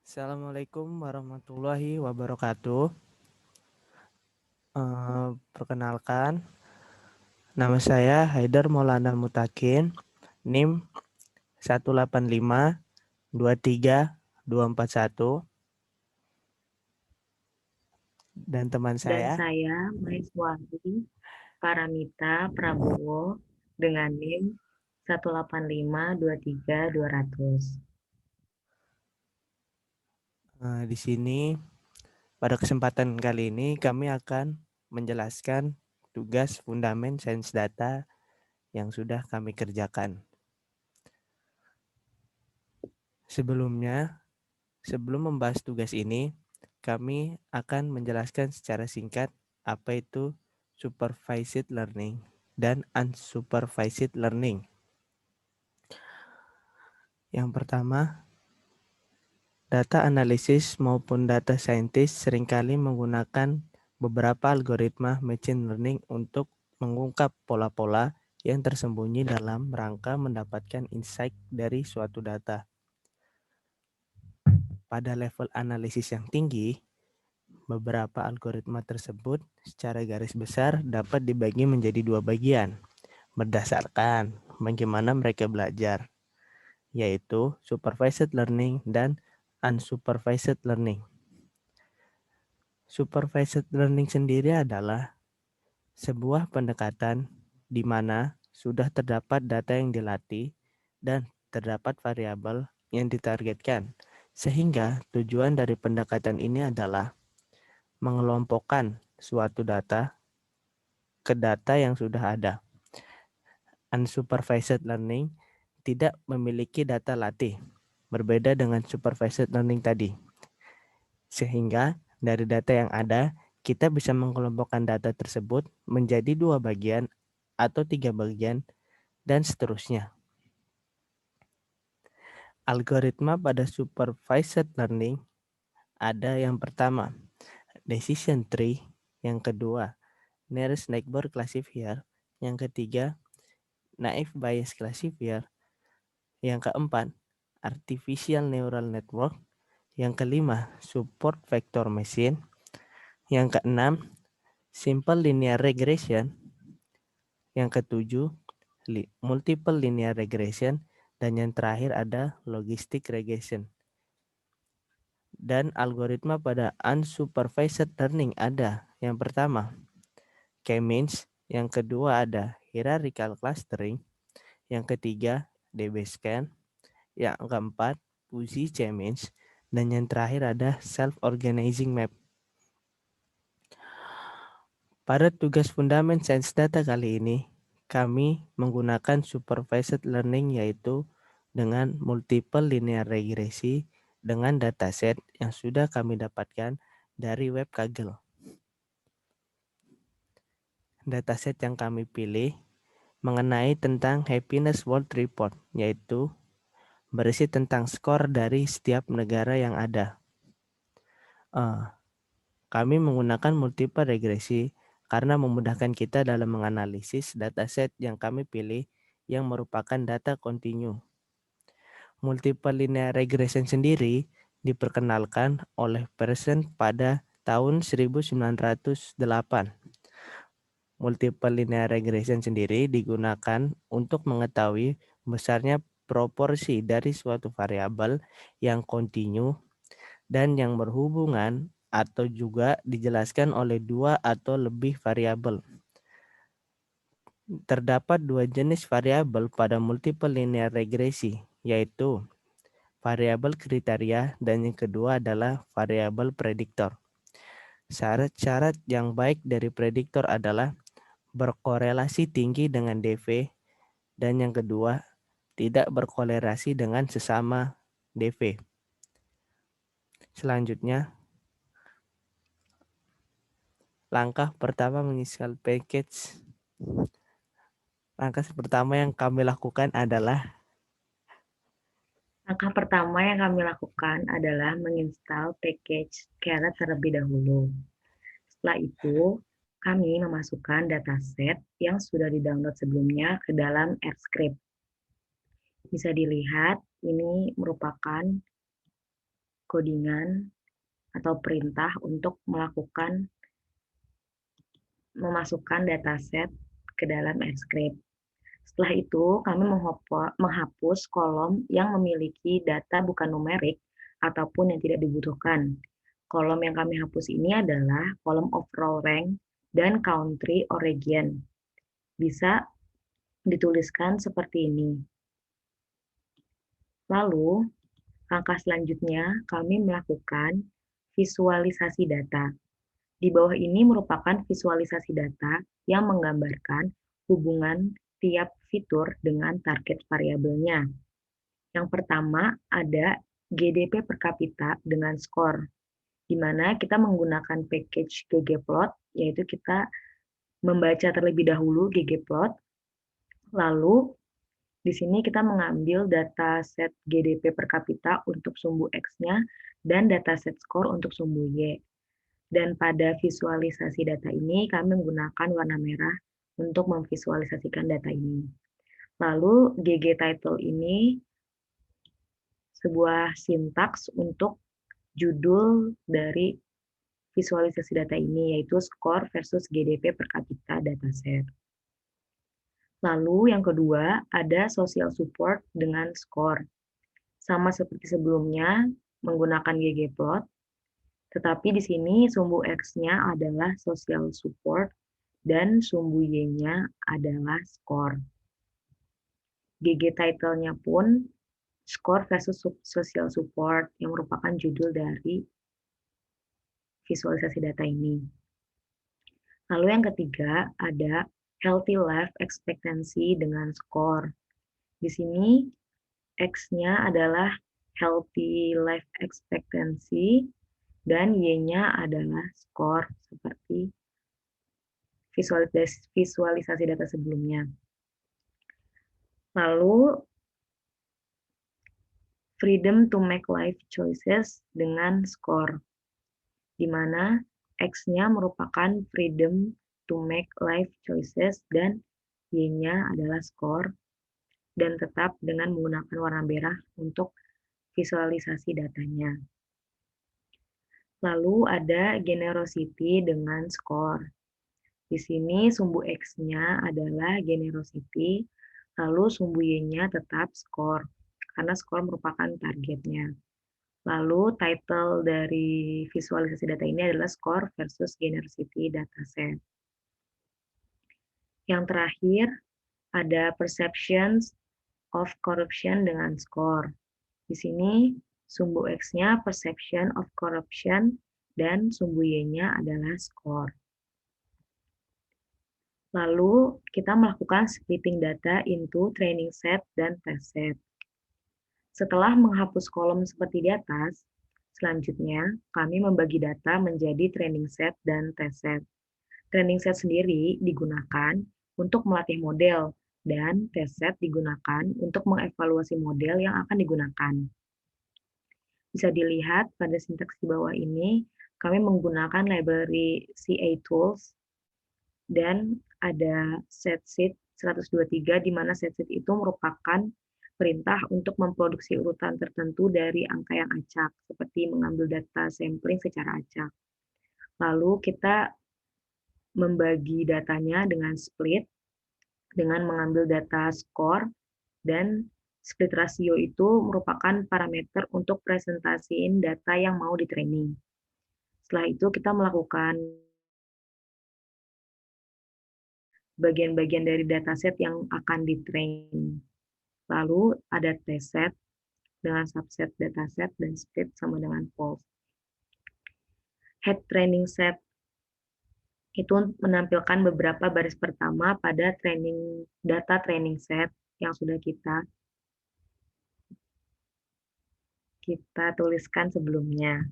Assalamualaikum warahmatullahi wabarakatuh. Perkenalkan, nama saya Haidar Maulana Mutakin, NIM 185232241, dan teman Dan saya. saya, Maiswari Paramita Prabowo dengan NIM 1852300. Di sini pada kesempatan kali ini kami akan menjelaskan tugas Fundamen Sains Data yang sudah kami kerjakan. Sebelum membahas tugas ini, kami akan menjelaskan secara singkat apa itu supervised learning dan unsupervised learning. Yang pertama, data analisis maupun data scientist seringkali menggunakan beberapa algoritma machine learning untuk mengungkap pola-pola yang tersembunyi dalam rangka mendapatkan insight dari suatu data. Pada level analisis yang tinggi, beberapa algoritma tersebut secara garis besar dapat dibagi menjadi dua bagian berdasarkan bagaimana mereka belajar, yaitu supervised learning dan unsupervised learning. Supervised learning sendiri adalah sebuah pendekatan di mana sudah terdapat data yang dilatih dan terdapat variabel yang ditargetkan, sehingga tujuan dari pendekatan ini adalah mengelompokkan suatu data ke data yang sudah ada. Unsupervised learning tidak memiliki data latih, berbeda dengan supervised learning tadi. Sehingga dari data yang ada, kita bisa mengelompokkan data tersebut menjadi dua bagian atau tiga bagian, dan seterusnya. Algoritma pada supervised learning ada yang pertama, decision tree, yang kedua, nearest neighbor classifier, yang ketiga, naive Bayes classifier, yang keempat, artificial neural network, yang kelima, support vector machine, yang keenam, simple linear regression, yang ketujuh, multiple linear regression, dan yang terakhir ada logistic regression. Dan algoritma pada unsupervised learning ada yang pertama, K-means, yang kedua ada hierarchical clustering, yang ketiga DB-scan, yang keempat Fuzzy K-means, dan yang terakhir ada self-organizing map. Pada tugas Fundament Sains Data kali ini, kami menggunakan supervised learning yaitu dengan multiple linear regresi dengan dataset yang sudah kami dapatkan dari web Kaggle. Dataset yang kami pilih mengenai tentang Happiness World Report, yaitu berisi tentang skor dari setiap negara yang ada. Kami menggunakan multiple regresi karena memudahkan kita dalam menganalisis dataset yang kami pilih yang merupakan data kontinu. Multiple linear regression sendiri diperkenalkan oleh Pearson pada tahun 1908. Multiple linear regression sendiri digunakan untuk mengetahui besarnya proporsi dari suatu variabel yang kontinu dan yang berhubungan atau juga dijelaskan oleh dua atau lebih variabel. Terdapat dua jenis variabel pada multiple linear regresi, yaitu variabel kriteria dan yang kedua adalah variabel prediktor. Syarat-syarat yang baik dari prediktor adalah berkorelasi tinggi dengan DV dan yang kedua tidak berkorelasi dengan sesama DV. Selanjutnya, langkah pertama menginstal package. Langkah pertama yang kami lakukan adalah Langkah pertama yang kami lakukan adalah menginstal package Caret terlebih dahulu. Setelah itu, kami memasukkan dataset yang sudah di-download sebelumnya ke dalam AppScript. Bisa dilihat, ini merupakan codingan atau perintah untuk memasukkan dataset ke dalam Xscript. Setelah itu, kami menghapus kolom yang memiliki data bukan numerik ataupun yang tidak dibutuhkan. Kolom yang kami hapus ini adalah kolom overall rank dan country or region. Bisa dituliskan seperti ini. Lalu, langkah selanjutnya kami melakukan visualisasi data. Di bawah ini merupakan visualisasi data yang menggambarkan hubungan tiap fitur dengan target variabelnya. Yang pertama ada GDP per kapita dengan skor, di mana kita menggunakan package ggplot, yaitu kita membaca terlebih dahulu ggplot, lalu di sini kita mengambil data set GDP per kapita untuk sumbu X-nya dan data set skor untuk sumbu Y. Dan pada visualisasi data ini, kami menggunakan warna merah untuk memvisualisasikan data ini. Lalu, GG title ini sebuah sintaks untuk judul dari visualisasi data ini, yaitu skor versus GDP per kapita dataset. Lalu, yang kedua, ada social support dengan skor. Sama seperti sebelumnya, menggunakan ggplot, tetapi di sini sumbu X-nya adalah social support dan sumbu Y-nya adalah skor. GG title-nya pun skor versus social support yang merupakan judul dari visualisasi data ini. Lalu yang ketiga ada healthy life expectancy dengan skor. Di sini X-nya adalah healthy life expectancy dan Y-nya adalah skor seperti visualisasi data sebelumnya. Lalu, freedom to make life choices dengan skor, di mana X-nya merupakan freedom to make life choices dan Y-nya adalah skor, dan tetap dengan menggunakan warna merah untuk visualisasi datanya. Lalu ada generosity dengan skor. Di sini sumbu X-nya adalah generosity, lalu sumbu Y-nya tetap skor, karena skor merupakan targetnya. Lalu title dari visualisasi data ini adalah skor versus generosity dataset. Yang terakhir, ada perceptions of corruption dengan skor. Di sini sumbu X-nya perception of corruption dan sumbu Y-nya adalah skor. Lalu kita melakukan splitting data into training set dan test set. Setelah menghapus kolom seperti di atas, selanjutnya kami membagi data menjadi training set dan test set. Training set sendiri digunakan untuk melatih model dan test set digunakan untuk mengevaluasi model yang akan digunakan. Bisa dilihat pada sintaks di bawah ini, kami menggunakan library CA Tools dan ada setSheet 123, di mana setSheet itu merupakan perintah untuk memproduksi urutan tertentu dari angka yang acak, seperti mengambil data sampling secara acak. Lalu kita membagi datanya dengan split, dengan mengambil data skor, dan split ratio itu merupakan parameter untuk presentasiin data yang mau di-training. Setelah itu kita melakukan bagian-bagian dari dataset yang akan di-train. Lalu ada test set dengan subset dataset dan split sama dengan false. Head training set itu menampilkan beberapa baris pertama pada data training set yang sudah kita tuliskan sebelumnya.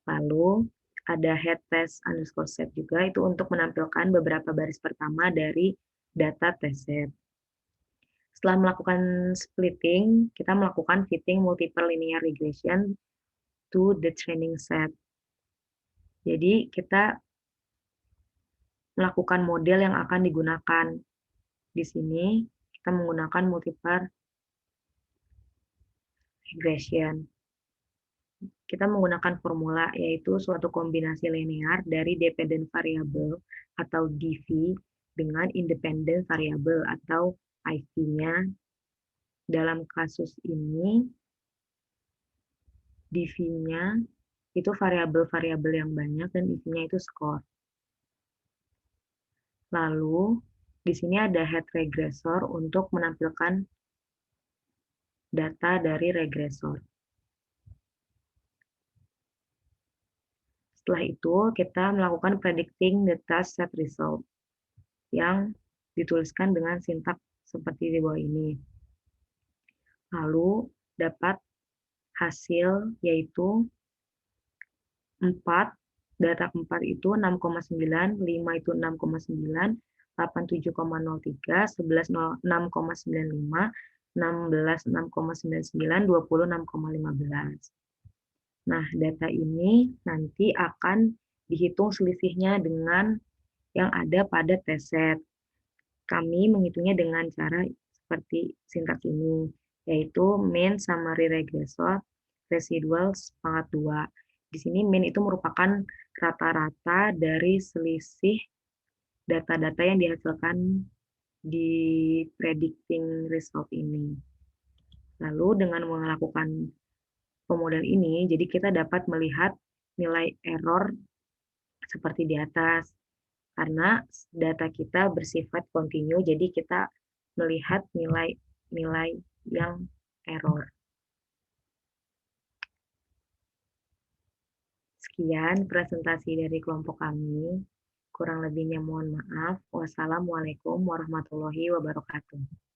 Lalu ada head test underscore set juga, itu untuk menampilkan beberapa baris pertama dari data test set. Setelah melakukan splitting, kita melakukan fitting multiple linear regression to the training set. Jadi kita melakukan model yang akan digunakan. Di sini kita menggunakan multiple regression. kita menggunakan formula, yaitu suatu kombinasi linear dari dependent variable atau DV dengan independent variable atau IV-nya. Dalam kasus ini, DV-nya itu variabel-variabel yang banyak dan IV-nya itu skor. Lalu, di sini ada head regressor untuk menampilkan data dari regresor. Setelah itu, kita melakukan predicting the task set result yang dituliskan dengan sintaks seperti di bawah ini. Lalu, dapat hasil yaitu 4, data 4 itu 6,9, 5 itu 6,9, 8 7,03, 11 6,95, 16 6,99, 20 6,15. Nah, data ini nanti akan dihitung selisihnya dengan yang ada pada test set. Kami menghitungnya dengan cara seperti sintaks ini, yaitu mean summary regressor residual pangkat 2. Di sini mean itu merupakan rata-rata dari selisih data-data yang dihasilkan di predicting result ini. Lalu dengan melakukan pemodelan ini, jadi kita dapat melihat nilai error seperti di atas. Karena data kita bersifat kontinu, jadi kita melihat nilai-nilai yang error. Sekian presentasi dari kelompok kami. Kurang lebihnya mohon maaf. Wassalamualaikum warahmatullahi wabarakatuh.